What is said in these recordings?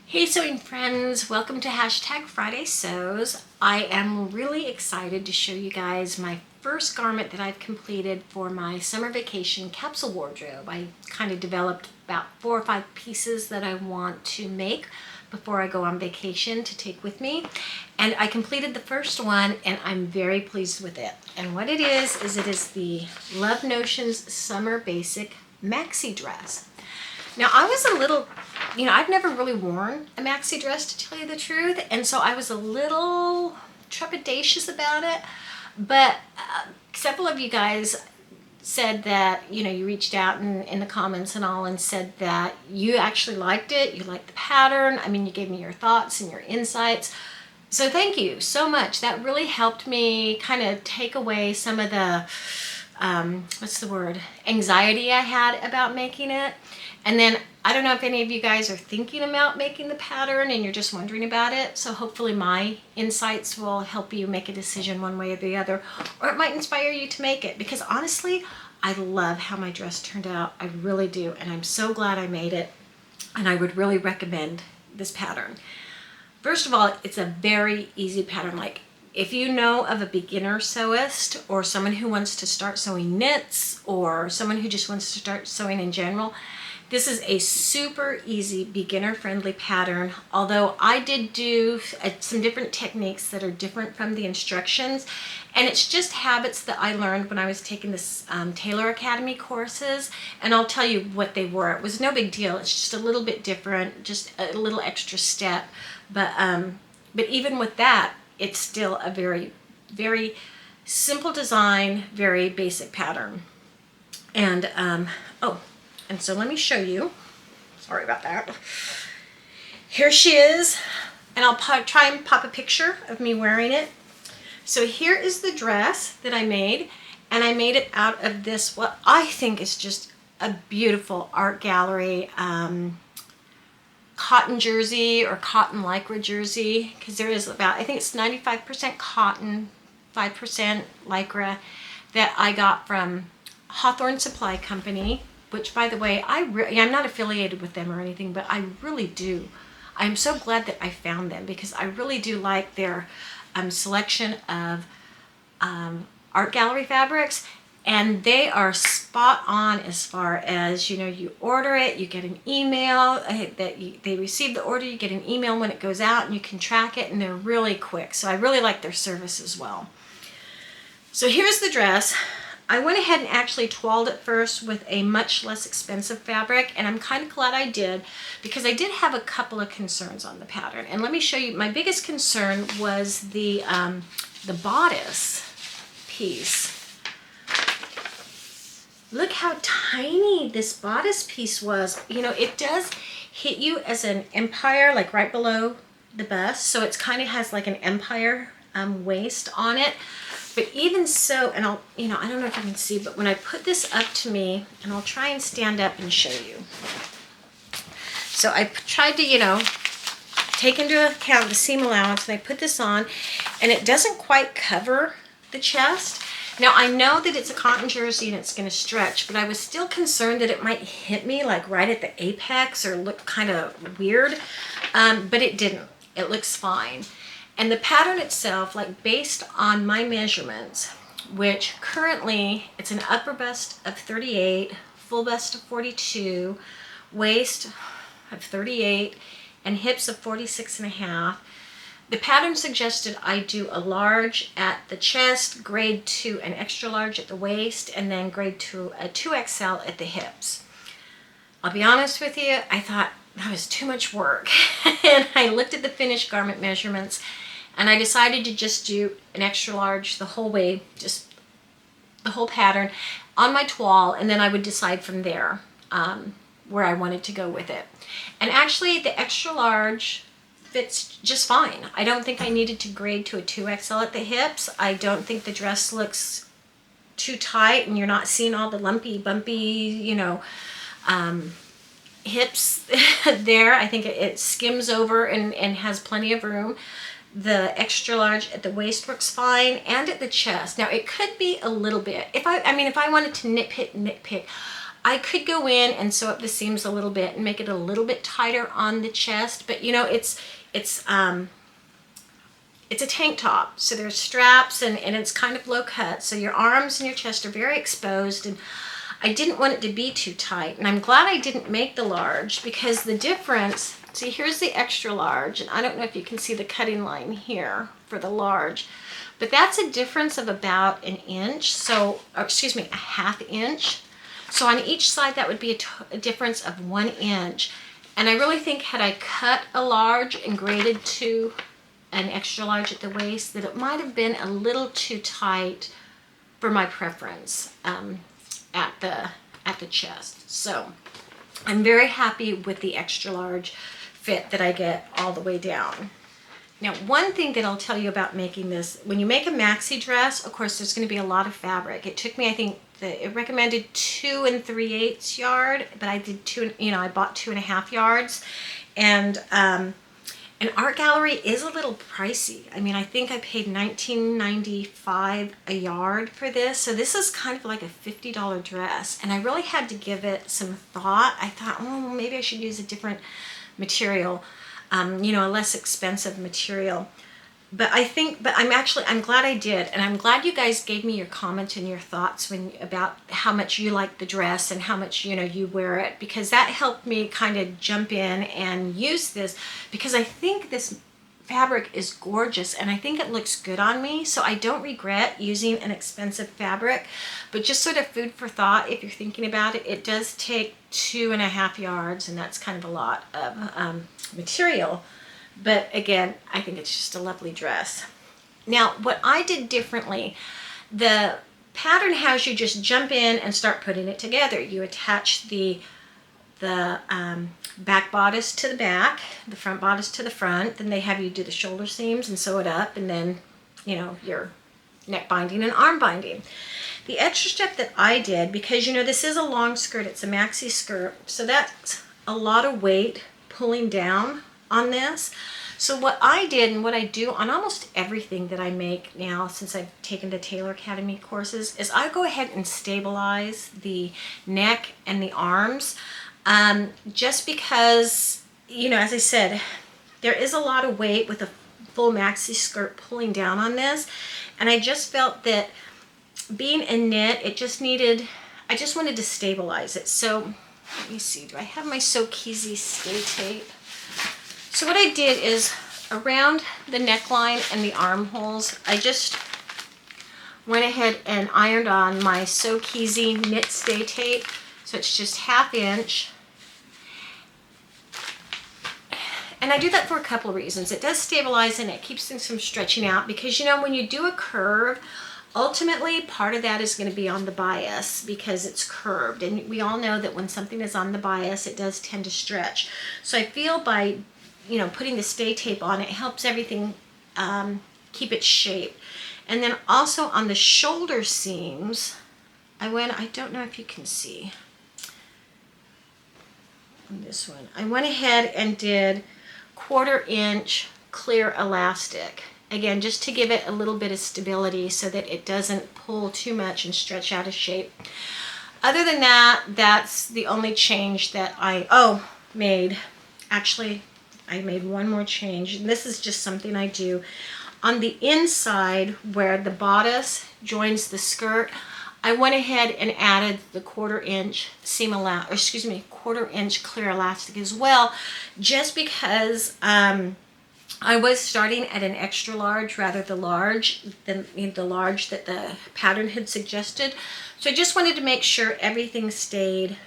Hey sewing friends, welcome to Friday Sews. I am really excited to show you guys my first garment that I've completed for my summer vacation capsule wardrobe. I kind of developed about 4 or 5 pieces that I want to make before I go on vacation to take with me. And I completed the first one and I'm very pleased with it. And what it is it is the Love Notions Summer Basic Maxi Dress. Now I was a little, I've never really worn a maxi dress to tell you the truth, and so I was a little trepidatious about it, but several of you guys said that, you reached out in the comments and all and said that you actually liked it, you liked the pattern. I mean, you gave me your thoughts and your insights. So thank you so much. That really helped me kind of take away some of the, anxiety I had about making it. And then I don't know if any of you guys are thinking about making the pattern and you're just wondering about it. So hopefully my insights will help you make a decision one way or the other, or it might inspire you to make it, because honestly, I love how my dress turned out. I really do. And I'm so glad I made it. And I would really recommend this pattern. First of all, it's a very easy pattern. Like, if you know of a beginner sewist or someone who wants to start sewing knits or someone who just wants to start sewing in general, this is a super easy beginner-friendly pattern, although I did do some different techniques that are different from the instructions, and it's just habits that I learned when I was taking this Tailor Academy courses, and I'll tell you what they were. It was no big deal. It's just a little bit different, just a little extra step, but even with that, it's still a very, very simple design, very basic pattern. And and so let me show you. Sorry about that. Here she is, and I'll try and pop a picture of me wearing it. So here is the dress that I made, and I made it out of this, what I think is just a beautiful art gallery cotton jersey or cotton lycra jersey, because there is about, I think it's 95% cotton, 5% lycra, that I got from Hawthorne Supply Company, which, by the way, I'm not affiliated with them or anything, but I really do. I'm so glad that I found them, because I really do like their selection of art gallery fabrics, and they are spot on as far as, you order it, you get an email they receive the order, you get an email when it goes out, and you can track it, and they're really quick. So I really like their service as well. So here's the dress. I went ahead and actually toiled it first with a much less expensive fabric, and I'm kind of glad I did, because I did have a couple of concerns on the pattern. And let me show you. My biggest concern was the bodice piece. Look how tiny this bodice piece was. It does hit you as an empire, like right below the bust, so it's kind of has like an empire waist on it. But even so, and I don't know if you can see, but when I put this up to me, and I'll try and stand up and show you. So I tried to, take into account the seam allowance, and I put this on, and it doesn't quite cover the chest. Now, I know that it's a cotton jersey and it's going to stretch, but I was still concerned that it might hit me like right at the apex or look kind of weird, but it didn't. It looks fine. And the pattern itself, like based on my measurements, which currently it's an upper bust of 38, full bust of 42, waist of 38, and hips of 46.5. The pattern suggested I do a large at the chest, grade 2 an extra large at the waist, and then grade 2 a 2XL at the hips. I'll be honest with you, I thought that was too much work. And I looked at the finished garment measurements, and I decided to just do an extra large the whole way, just the whole pattern on my toile, and then I would decide from there where I wanted to go with it. And actually, the extra large fits just fine. I don't think I needed to grade to a 2XL at the hips. I don't think the dress looks too tight, and you're not seeing all the lumpy, bumpy, hips there. I think it skims over and has plenty of room. The extra large at the waist works fine, and at the chest. Now, it could be a little bit, if I wanted to nitpick, I could go in and sew up the seams a little bit and make it a little bit tighter on the chest, but you know, it's a tank top, so there's straps and it's kind of low cut, so your arms and your chest are very exposed, and I didn't want it to be too tight. And I'm glad I didn't make the large, because the difference, see, here's the extra large, and I don't know if you can see the cutting line here for the large, but that's a difference of about an inch, so, or excuse me, a ½ inch. So on each side that would be a difference of 1 inch. And I really think had I cut a large and graded to an extra large at the waist, that it might have been a little too tight for my preference at the chest. So I'm very happy with the extra large fit that I get all the way down. Now, one thing that I'll tell you about making this, when you make a maxi dress, of course, there's going to be a lot of fabric. It took me, I think, it recommended 2 3/8 yard, but I did I bought 2.5 yards. And an art gallery is a little pricey. I mean, I think I paid $19.95 a yard for this. So this is kind of like a $50 dress. And I really had to give it some thought. I thought, oh, maybe I should use a different material, a less expensive material. But I'm glad I did. And I'm glad you guys gave me your comment and your thoughts about how much you like the dress and how much, you wear it, because that helped me kind of jump in and use this, because I think this fabric is gorgeous and I think it looks good on me. So I don't regret using an expensive fabric, but just sort of food for thought. If you're thinking about it, it does take 2.5 yards, and that's kind of a lot of material. But again, I think it's just a lovely dress. Now, what I did differently, the pattern has you just jump in and start putting it together. You attach the back bodice to the back, the front bodice to the front, then they have you do the shoulder seams and sew it up, and then, your neck binding and arm binding. The extra step that I did, because, this is a long skirt, it's a maxi skirt, so that's a lot of weight pulling down on this. So what I did, and what I do on almost everything that I make now since I've taken the Tailor Academy courses, is I go ahead and stabilize the neck and the arms, just because, as I said, there is a lot of weight with a full maxi skirt pulling down on this, and I just felt that being a knit, I just wanted to stabilize it. So let me see, do I have my So Keezy Stay Tape? So what I did is, around the neckline and the armholes, I just went ahead and ironed on my So Keezy Knit Stay Tape. So it's just ½ inch. And I do that for a couple of reasons. It does stabilize and it keeps things from stretching out, because when you do a curve, ultimately part of that is going to be on the bias because it's curved. And we all know that when something is on the bias, it does tend to stretch. So I feel by putting the stay tape on, it helps everything keep its shape. And then also on the shoulder seams, I don't know if you can see on this one, I went ahead and did 1/4 inch clear elastic. Again, just to give it a little bit of stability so that it doesn't pull too much and stretch out of shape. Other than that, that's the only change that I made. Actually, I made one more change, and this is just something I do. On the inside where the bodice joins the skirt, I went ahead and added the 1/4 inch seam 1/4 inch clear elastic as well, just because I was starting at an extra large rather than the large that the pattern had suggested. So I just wanted to make sure everything stayed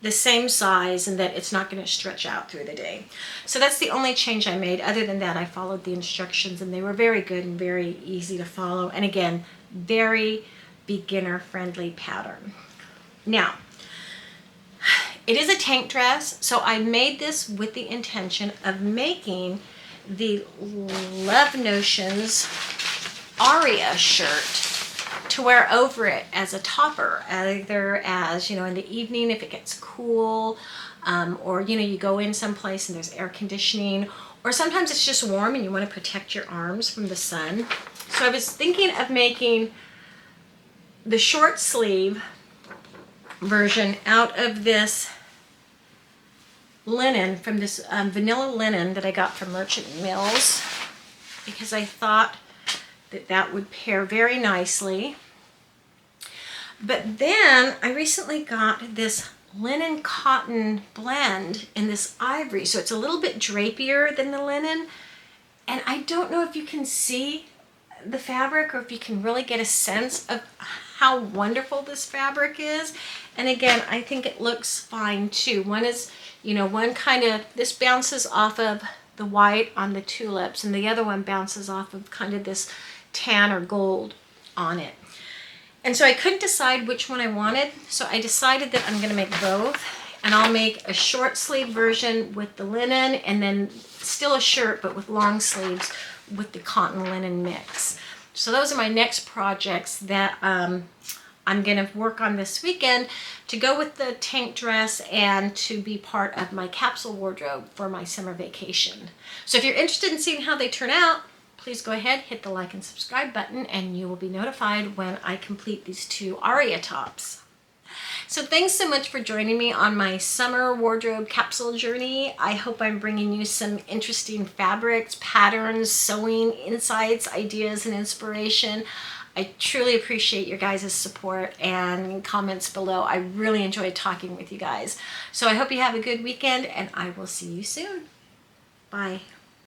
the same size and that it's not going to stretch out through the day. So that's the only change I made. Other than that, I followed the instructions and they were very good and very easy to follow. And again, very beginner friendly pattern. Now, it is a tank dress, so I made this with the intention of making the Love Notions Aria shirt to wear over it as a topper, either as, in the evening if it gets cool, or, you go in someplace and there's air conditioning, or sometimes it's just warm and you want to protect your arms from the sun. So I was thinking of making the short sleeve version out of this linen, from this vanilla linen that I got from Merchant Mills, because I thought that that would pair very nicely. But then I recently got this linen cotton blend in this ivory, so it's a little bit drapier than the linen, and I don't know if you can see the fabric or if you can really get a sense of how wonderful this fabric is. And again, I think it looks fine too. One is, you know, one kind of, this bounces off of the white on the tulips, and the other one bounces off of kind of this tan or gold on it. And so I couldn't decide which one I wanted, so I decided that I'm going to make both, and I'll make a short sleeve version with the linen, and then still a shirt but with long sleeves with the cotton linen mix. So those are my next projects that I'm going to work on this weekend to go with the tank dress and to be part of my capsule wardrobe for my summer vacation. So if you're interested in seeing how they turn out, please go ahead, hit the like and subscribe button, and you will be notified when I complete these 2 aria tops. So thanks so much for joining me on my summer wardrobe capsule journey. I hope I'm bringing you some interesting fabrics, patterns, sewing insights, ideas, and inspiration. I truly appreciate your guys' support and comments below. I really enjoyed talking with you guys. So I hope you have a good weekend, and I will see you soon. Bye.